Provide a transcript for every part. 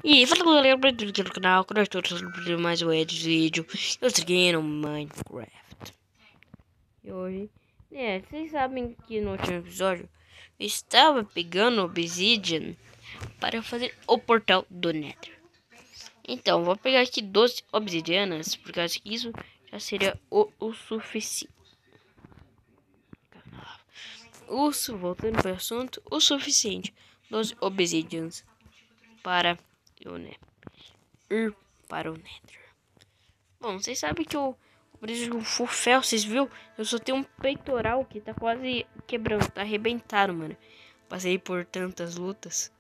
E fala galera, bem-vindo aqui no canal, que nós estamos fazendo mais um vídeo. Eu cheguei no Minecraft. E hoje, vocês sabem que no último episódio eu estava pegando Obsidian para fazer o portal do Nether. Então, vou pegar aqui 12 obsidianas, porque acho que isso já seria o suficiente. Voltando para o assunto, o suficiente. 12 obsidians para o Nether. Ir para o Nether. Bom, vocês sabem que eu preciso de um fufel, vocês viu? Eu só tenho um peitoral que tá quase quebrando, tá arrebentado, mano. Passei por tantas lutas.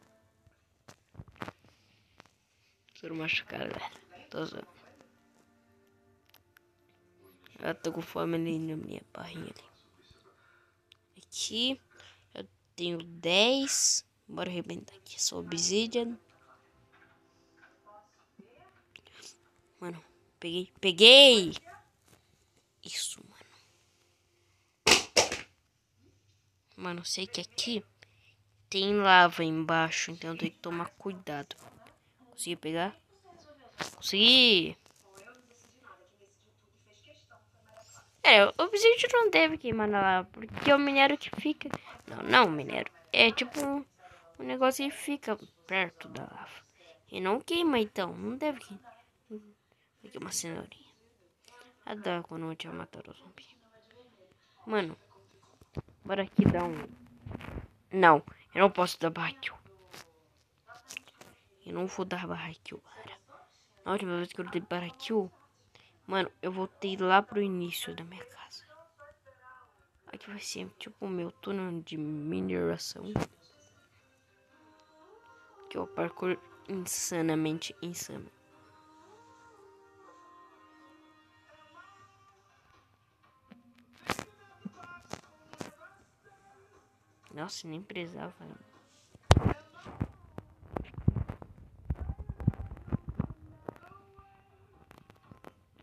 Tô machucado, galera. Tô zoando. Eu tô com fome ali na minha barrinha ali. Aqui eu tenho 10. Bora arrebentar aqui. Só obsidian. Mano, peguei! Isso, mano. Mano, sei que aqui tem lava embaixo, então eu tenho que tomar cuidado. Consegui pegar? Consegui! O obsidian não deve queimar na lava, porque é o minério que fica... Não, o minério. É tipo um negócio que fica perto da lava. E não queima, então. Não deve queimar. Aqui uma cenourinha. Adoro quando eu tinha matado o zumbi. Mano, bora aqui dar um... Não, eu não posso dar barra kill. Eu não vou dar barra kill, galera. Na última vez que eu dei barra kill, mano, eu voltei lá pro início da minha casa. Aqui vai ser tipo o meu túnel de mineração. Que é o parkour insanamente insano. Nossa, nem precisava.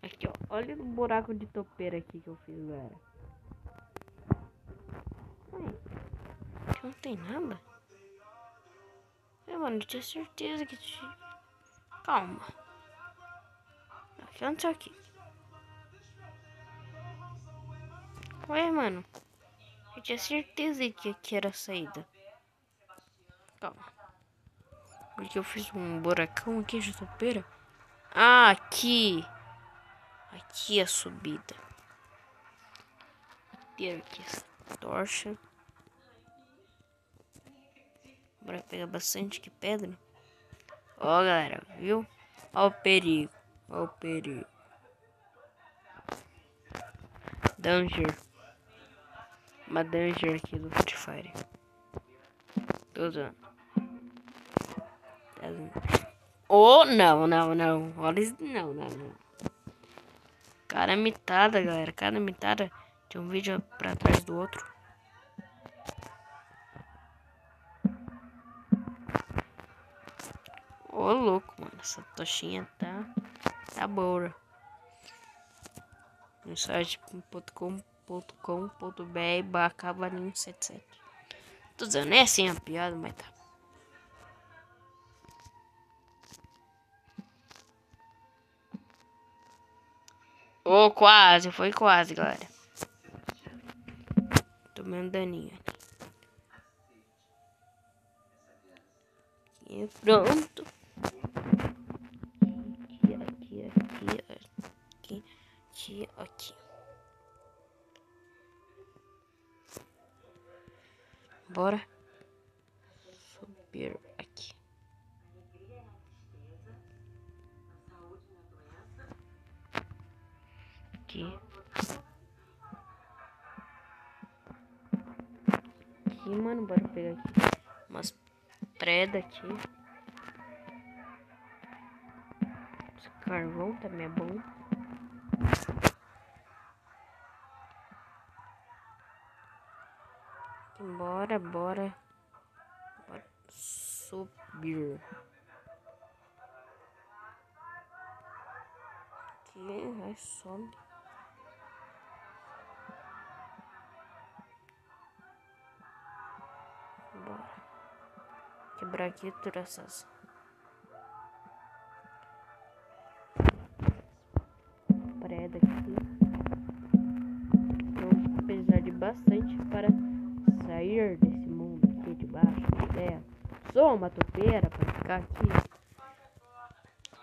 Aqui, ó. Olha o buraco de topeira aqui que eu fiz, galera. Aqui não tem nada. Mano, eu tinha certeza que tinha... Calma. Aqui, onde é aqui? Ué, mano. Eu tinha certeza que aqui era a saída. Calma. Porque eu fiz um buracão aqui de topeira. Ah, aqui. Aqui é a subida. Tira aqui essa tocha. Bora pegar bastante que pedra. Ó, galera, viu? Ó o perigo. Ó o perigo. Danger. Uma danger aqui do Free Fire. Tô usando. Oh, não. Olha isso. Não. Cada mitada, galera. Cada mitada tem um vídeo pra trás do outro. Ô, louco, mano. Essa tochinha tá boa. No site.com.br/cavalinho77. Tô dizendo, é assim a piada, mas tá. Oh, quase, foi quase, galera. Tomando daninho aqui. Pronto. Aqui. Bora subir aqui. Aqui, mano, bora pegar aqui umas predas aqui. Esse carvão também é bom. Bora subir. Aqui, vai, sobe. Bora. Quebrar aqui todas essas bastante para sair desse mundo aqui de baixo da terra. Sou uma topeira para ficar aqui.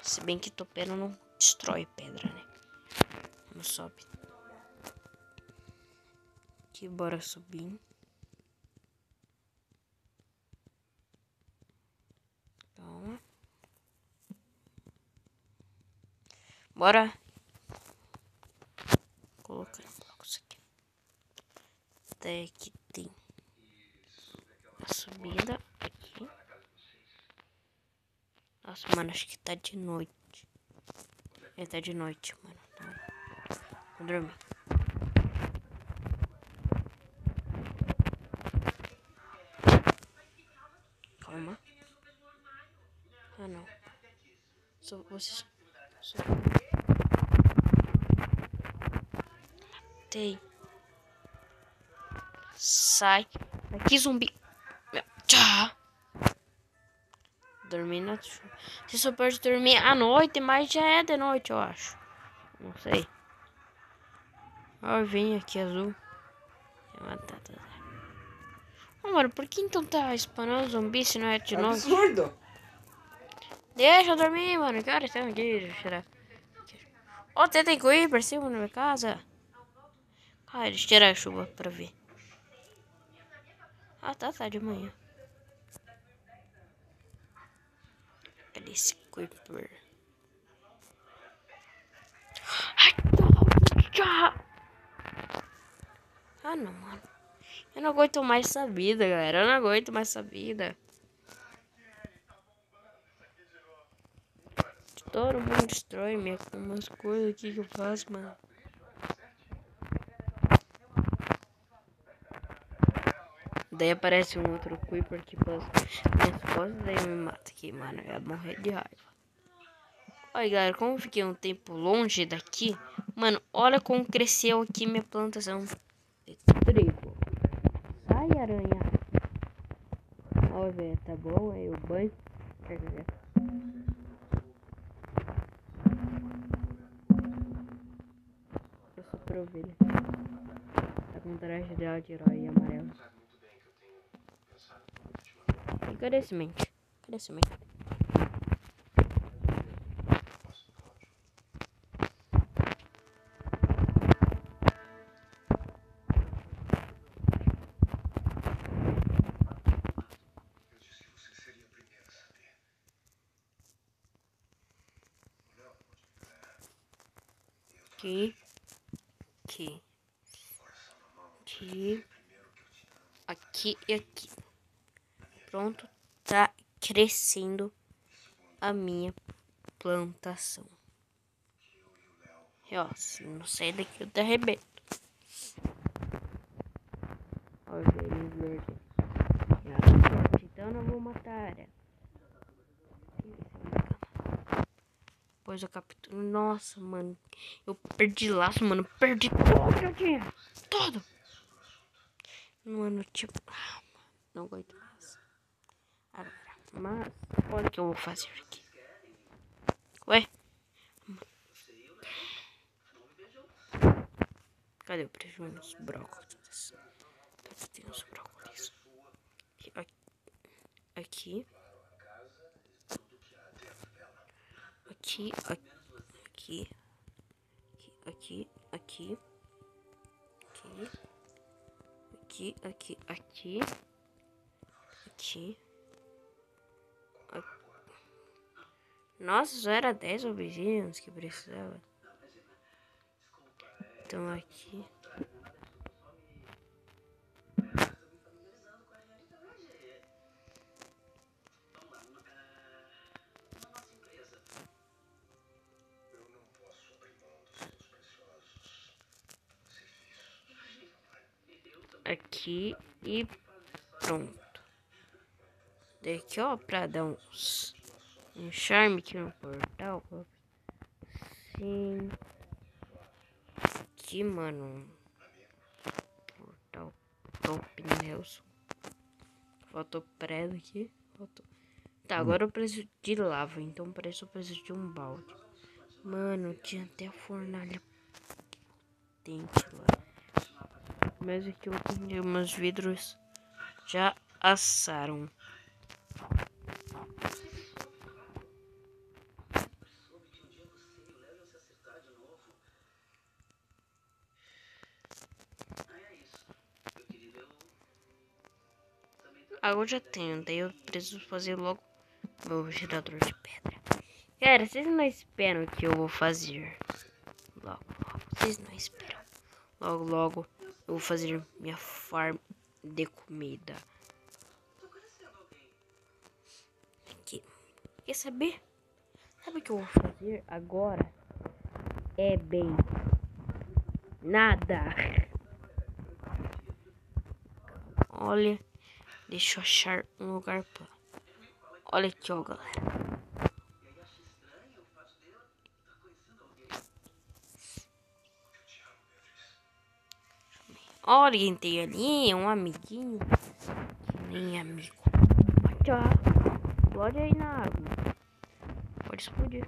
Se bem que topeira não destrói pedra, né? Não sobe. Aqui, bora subir. Calma. Bora. Colocar blocos aqui. Até que tem a subida aqui. Nossa, mano, acho que tá de noite. É, tá de noite, mano. Vou dormir. Calma. Ah, não. Vocês... Matei. Sai. Daqui, zumbi. Tchau. Dormir na chuva. Você só pode dormir à noite, mas já é de noite, eu acho. Não sei. Ó, vem aqui azul. Oh, mano, por que então tá spawnando zumbi se não é de noite? Absurdo! Deixa eu dormir, mano. Que horas tem aqui? Ó, tem que ir pra cima da minha casa. Ah, eles tiraram a chuva pra ver. Ah, tá de manhã. Cadê esse Creeper? Ai, tá. Ah, não, mano. Eu não aguento mais essa vida, galera. Eu não aguento mais essa vida. Todo mundo destrói umas coisas aqui que eu faço, mano. Daí aparece um outro Creeper que passa minhas costas, daí me mata aqui, mano. Eu ia morrer de raiva. Olha, galera, como eu fiquei um tempo longe daqui, mano, olha como cresceu aqui minha plantação de trigo. Sai, aranha. Ó, velho, tá bom? Aí o banho. Quer dizer. Eu sou pra ovelha. Tá com traje de herói amarelo. E cadê a semente? Cadê a semente? Aqui. Aqui. Aqui. Aqui e aqui. Pronto. Tá crescendo a minha plantação. E ó, se não sair daqui eu te arrebento. Ó, velho verde. Então eu não vou matar. Depois eu capturo. Nossa, mano. Eu perdi laço, mano. Perdi tudo que eu tinha. Tudo. Mano, tipo... não aguento mais. Agora. Mas, olha o que eu vou fazer aqui. Ué? Cadê o prejuízo nos brócolis? Tem uns brócolis. Aqui. Aqui. Aqui. Aqui. Aqui. Aqui. Aqui. Aqui. Aqui. Nossa, só era 10 obsidians que precisava. Então aqui. Aqui e pronto. Daqui, ó, pra dar um charme aqui no portal. Sim. Aqui, mano. Portal top, Nelson. Faltou prego aqui. Faltou. Tá, agora eu preciso de lava. Então eu preciso de um balde. Mano, tinha até a fornalha potente lá. Mas aqui eu tenho meus vidros já assaram. Eu já tenho, daí eu preciso fazer logo meu gerador de pedra. Cara, vocês não esperam que eu vou fazer. Logo, vocês não esperam. Logo, eu vou fazer minha farm de comida. Aqui. Quer saber? Sabe o que eu vou fazer agora? É bem nada. Olha, deixa eu achar um lugar plano. Olha aqui, ó, galera. Olha, tem ali um amiguinho. Que nem amigo. Tchau. Pode aí na água. Pode explodir.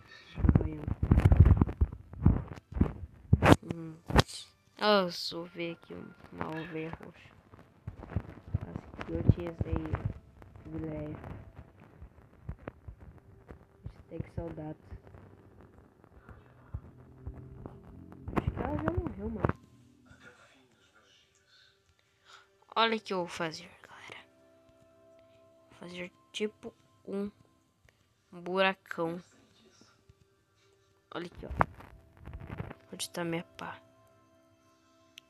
Eu só ver aqui uma ovelha roxa. Acho que eu tinha esse aí. Privilégio. Que saudade. Acho que ela já morreu, mano. Olha o que eu vou fazer, galera. Vou fazer tipo um buracão. Olha aqui, ó. Onde tá minha pá?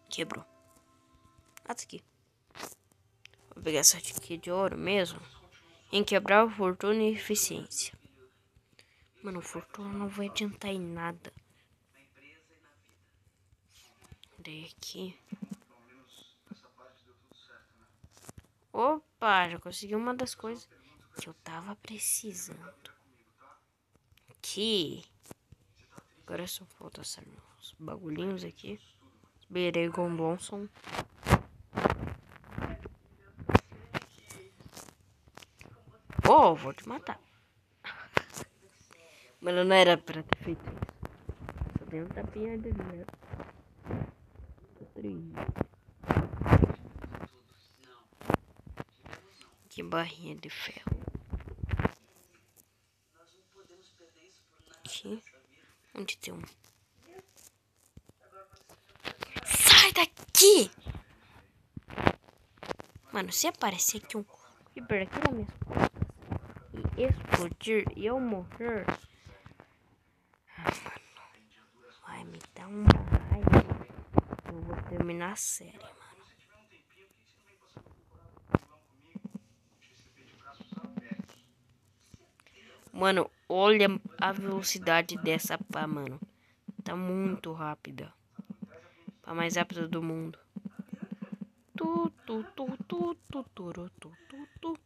Quebrou. Ah, tá aqui. Vou pegar essa aqui de ouro mesmo. Em quebrar fortuna e eficiência. Mano, fortuna não vai adiantar em nada. Daí aqui. Opa, já consegui uma das coisas que eu tava precisando. Aqui. Agora só falta uns bagulhinhos aqui. Beregon Blossom. Oh, vou te matar. Mano, não era pra ter feito isso. Só tem um tapinha de dinheiro. Que barrinha de ferro. Aqui. Onde tem um? Sai daqui! Mano, se aparecer aqui um creeper aqui nas minhas costas e explodir e eu morrer, mano, vai me dar uma raiva. Eu vou terminar a série, mano. Mano, olha a velocidade dessa pá, mano. Tá muito rápida. Pá mais rápida do mundo. Tu, tu, tu, tu, tu, tu, tu, tu, tu, tu.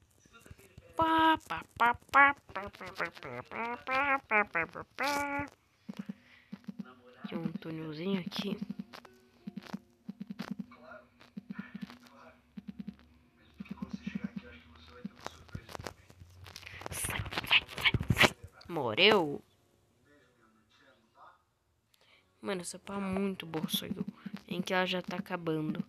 Pá, pá, pá, pá, pá, pá, pá, pá, pá, pá, pá, pá, pá. Tem um túnelzinho aqui. Morreu. Mano, essa pá é muito boa, só em que ela já tá acabando.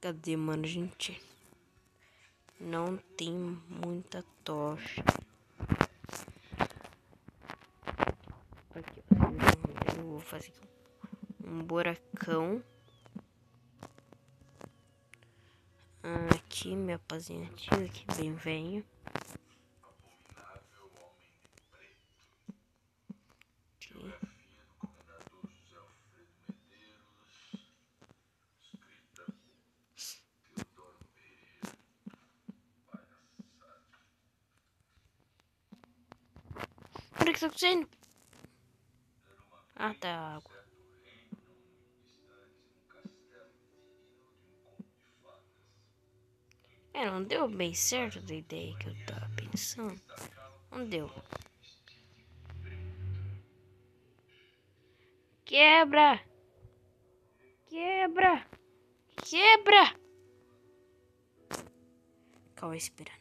Cadê, mano, gente? Não tem muita tocha. Aqui, ó. Eu vou fazer um buracão. Aqui, minha pazinha antiga, que bem venho. Aqui. Olha o que tá acontecendo? Ah, tá água. Não deu bem certo da ideia que eu tava pensando. Não deu. Quebra! Quebra! Quebra! Calma, espera.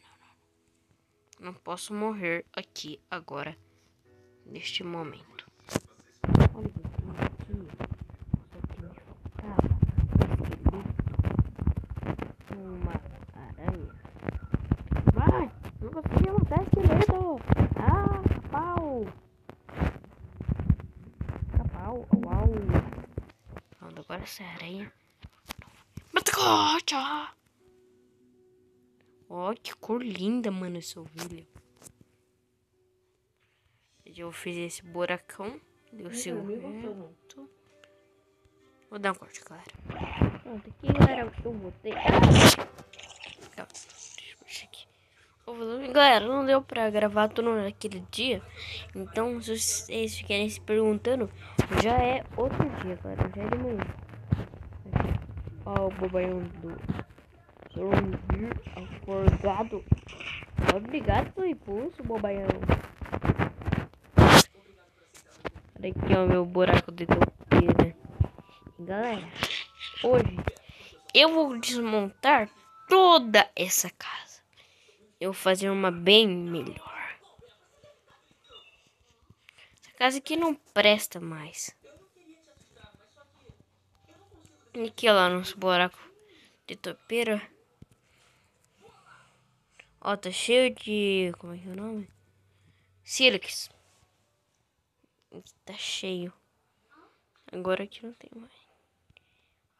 Não posso morrer aqui agora, neste momento. Olha o que tem aqui. Só que me faltava um esqueleto. Uma aranha. Vai! Não consegui montar esqueleto! Ah, capau! Capau, uau! Pronto, agora essa aranha. Tchau! Ó, que cor linda, mano, essa ovelha. Eu fiz esse buracão. Deu seu reto. Vou dar um corte, galera. Pronto, aqui, galera, eu botei. Deixa aqui. Galera, não deu pra gravar tudo naquele dia. Então, se vocês ficarem se perguntando, já é outro dia, galera. Já é de manhã. Ó, o bobaião do Sorrir Afogado. Obrigado pelo impulso, bobaião. Olha aqui, ó, meu buraco de topeira. Galera, hoje eu vou desmontar toda essa casa. Eu vou fazer uma bem melhor. Essa casa aqui não presta mais. E aqui, ó, lá, nosso buraco de topeira. Ó, tá cheio de... Como é que é o nome? Sílex. Aqui tá cheio. Agora aqui não tem mais.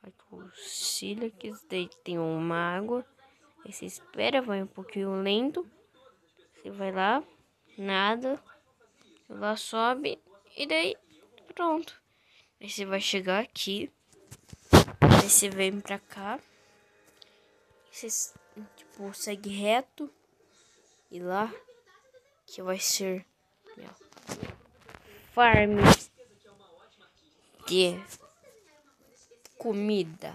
Aqui o sílex. Daí tem uma água. Aí você espera, vai um pouquinho lento. Você vai lá. Nada. Lá sobe. E daí pronto. Aí você vai chegar aqui. Aí você vem pra cá. Você tipo, segue reto. E lá que vai ser minha farm de comida.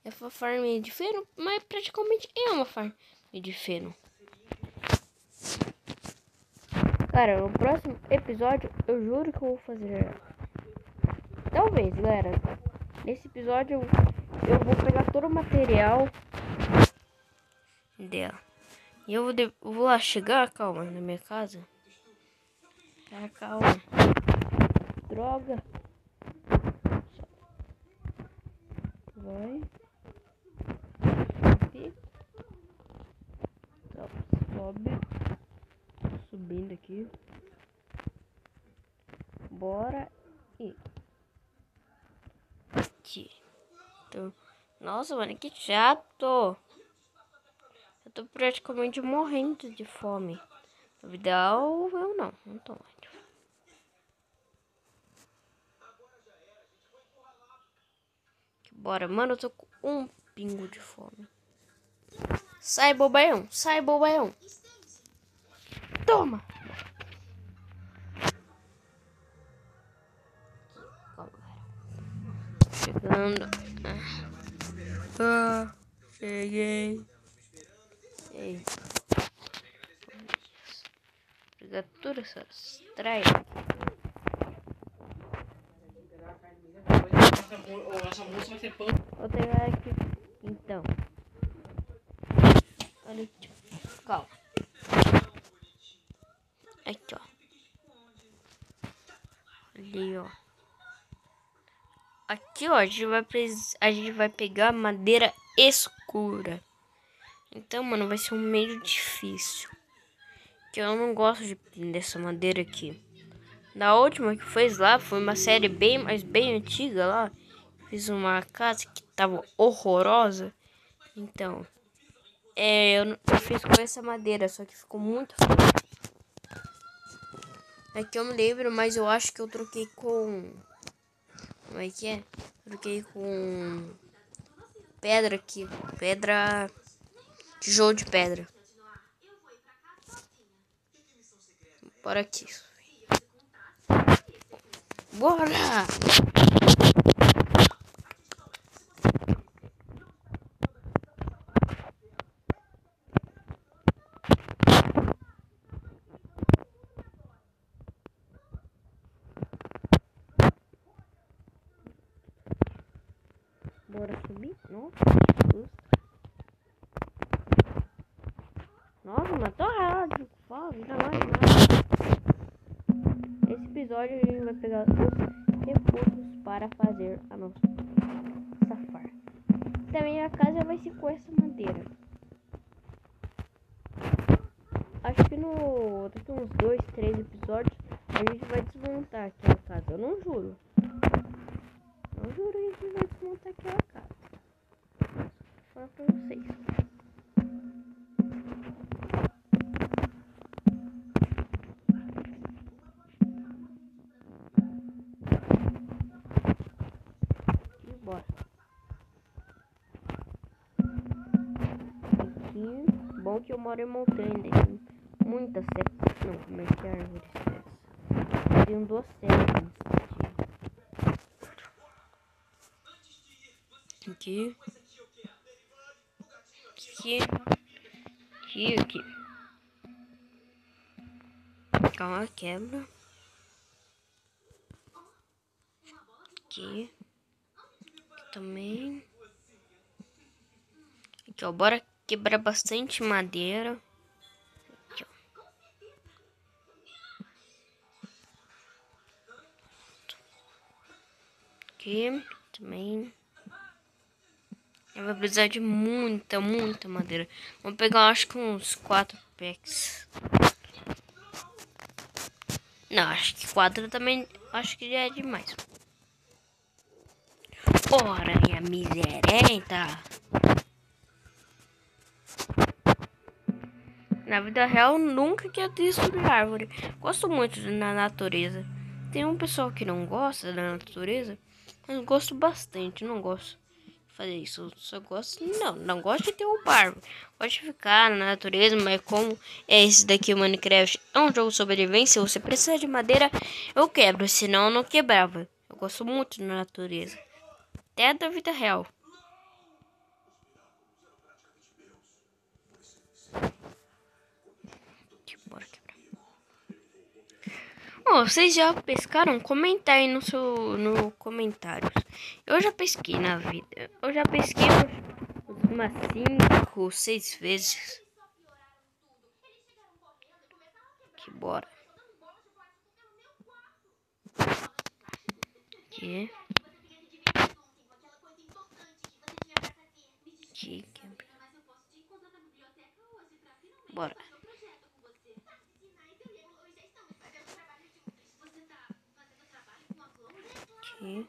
É uma farm de feno, mas praticamente é uma farm de feno. Cara, no próximo episódio eu juro que eu vou fazer. Talvez, galera. Nesse episódio eu vou pegar todo o material dela. E eu vou lá chegar, calma, na minha casa. Tá, calma. Droga. Vai. Sobe. Subindo aqui. Bora. E aqui. Então, nossa, mano, que chato. Eu tô praticamente morrendo de fome. No ideal, eu não tô mais. Bora, mano, eu tô com um pingo de fome. Sai, bobaião, sai, bobaião. Toma. Chegando. Ah, cheguei. Ei. Pegar todas essas traias. Vou pegar aqui. Então. Olha aqui. Calma. Aqui, ó. Ali, ó. Aqui, ó, a gente vai pegar madeira escura. Então, mano, vai ser um meio difícil. Que eu não gosto dessa madeira aqui. Na última que fez lá, foi uma série bem antiga lá. Fiz uma casa que tava horrorosa. Então, eu fiz com essa madeira, só que ficou muito feio. Aqui eu me lembro, mas eu acho que eu troquei com... Como é que é? Troquei com pedra aqui. Pedra... Tijolo de pedra. Bora aqui. Bora! Bora subir? Nossa, matou rádio. Fala, ainda mais. Esse episódio a gente vai pegar os recursos para fazer a nossa farm. Também a casa vai ser com essa madeira. Acho que daqui uns 2, 3 episódios a gente vai desmontar aquela casa. Eu não juro. Não juro que a gente vai desmontar aquela casa. Vou falar pra vocês. E bora. Aqui, bom que eu moro em montanha. Tem muitas setas. Não, como é que é a árvore dessa? Tem 2 setas. Aqui. Aqui. Calma, quebra. Aqui também. Aqui, ó. Bora quebrar bastante madeira. Aqui, ó. Aqui também. Eu vou precisar de muita madeira. Vou pegar, acho que uns 4 packs. Não, acho que 4 também. Acho que já é demais. Ora, minha miserenta. Na vida real, nunca quer destruir árvore. Gosto muito da natureza. Tem um pessoal que não gosta da natureza, mas eu gosto bastante. Não gosto de fazer isso. Eu só gosto. Não gosto de derrubar árvore. Gosto de ficar na natureza, mas como é esse daqui, o Minecraft, é um jogo de sobrevivência. Você precisa de madeira, eu quebro. Senão, eu não quebrava. Eu gosto muito da natureza. Até da vida real. Bora quebrar. Oh, vocês já pescaram? Comenta aí no comentários. Eu já pesquei na vida. Eu já pesquei umas 5, 6 vezes. Que bora. Aqui. Aqui, quebra. Bora. Aqui.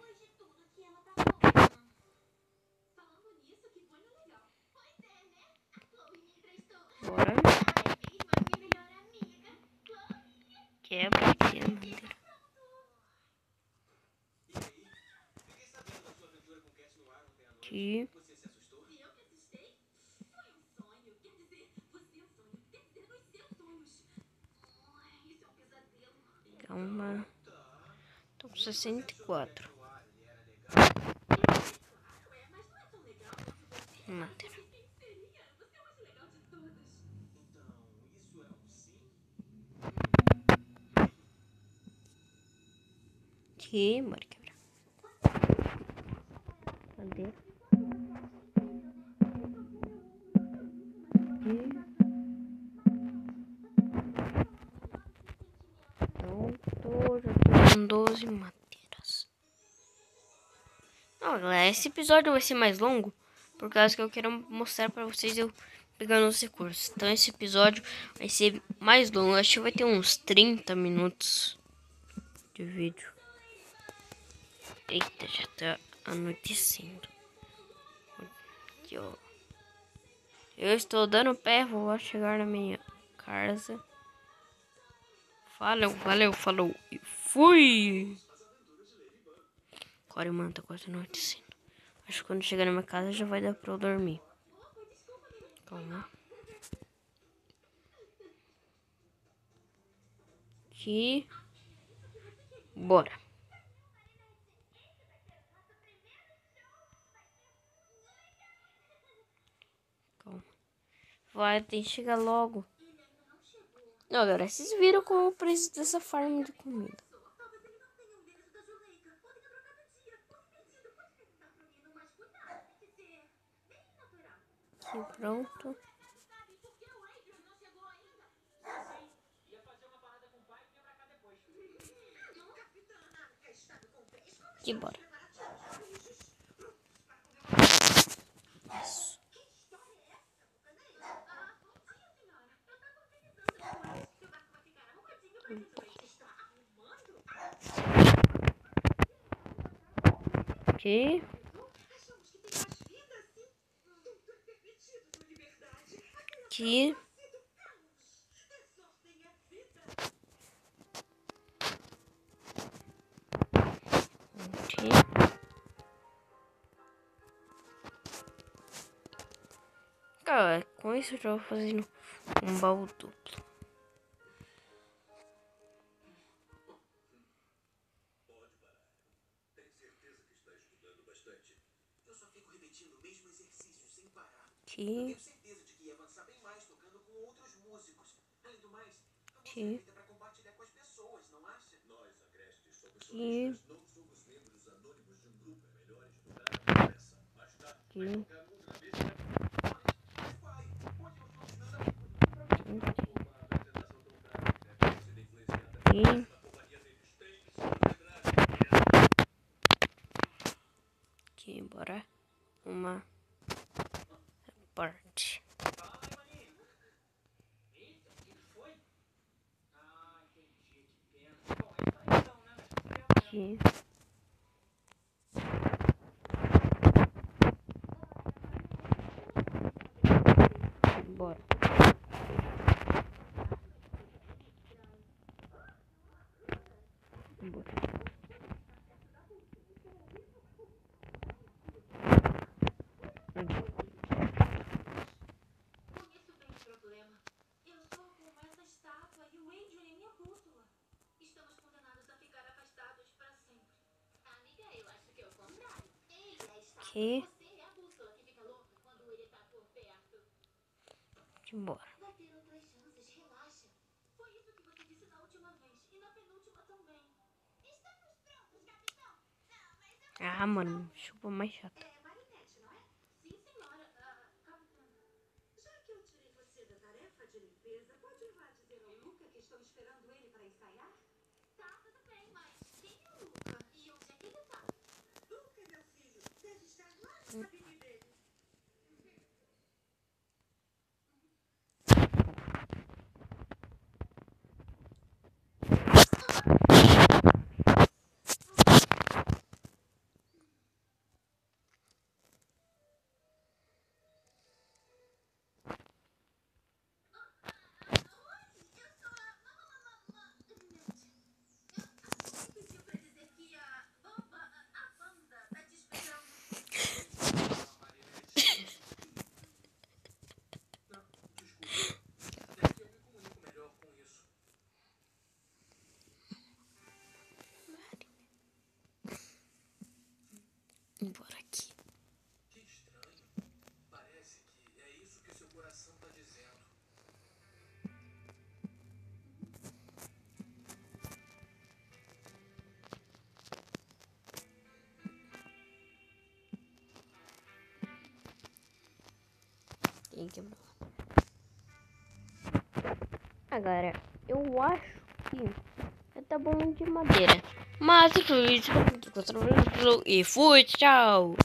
Bora. Quebra aqui a madeira. Aqui. Calma. Tô com 64. Madeira. Aqui, bora quebrar. Madeira. Aqui. Pronto, já tô com 12 madeiras. Não, galera, esse episódio vai ser mais longo, por causa que eu quero mostrar pra vocês eu pegando os recursos. Então esse episódio vai ser mais longo, acho que vai ter uns 30 minutos de vídeo. Eita, já tá anoitecendo. Aqui, ó. Eu estou dando pé, vou chegar na minha casa. Valeu, falou e fui! Agora, mano, tá quase anoitecendo. Acho que quando chegar na minha casa já vai dar pra eu dormir. Calma. Aqui. Bora. Calma. Vai, tem que chegar logo. Não, agora vocês viram qual é o preço dessa farm de comida. Aqui, pronto. Aqui, bora. Aqui. Aqui. Aqui. Cara, com isso eu já vou fazendo um baú duplo. Aqui. Aqui. Aqui. Aqui. Aqui. Aqui, bora. Uma parte. Aqui. Bora. Conheço bem o problema. Eu sou como essa estátua e o Adrian é minha bússola. Estamos condenados a ficar afastados para sempre. Amiga, eu acho que é o contrário. Ele é a estátua. Aqui. Você é a bússola que fica louca quando ele está por perto. Bora. Vai ter outras chances, relaxa. Foi isso que você disse na última vez e na penúltima também. Estamos prontos, capitão. Não, mas eu... Ah, mano, chupa mais chato. É marinete, não é? Sim, senhora. Capitã. Já que eu tirei você da tarefa de limpeza, pode ir lá dizer ao Luca que estou esperando ele para ensaiar? Tá, tudo bem, mas quem é o Luca? E onde é que ele tá? Luca, meu filho, deve estar lá na cabine dele. Pediu pra dizer que a banda tá te esperando. Não, desculpa. É que eu me comunico melhor com isso. Bora aqui. Que estranho. Parece que é isso que seu coração tá dizendo. Tem que quebrar. Agora, eu acho que tá bom de madeira. Mas tudo isso, e fui, tchau.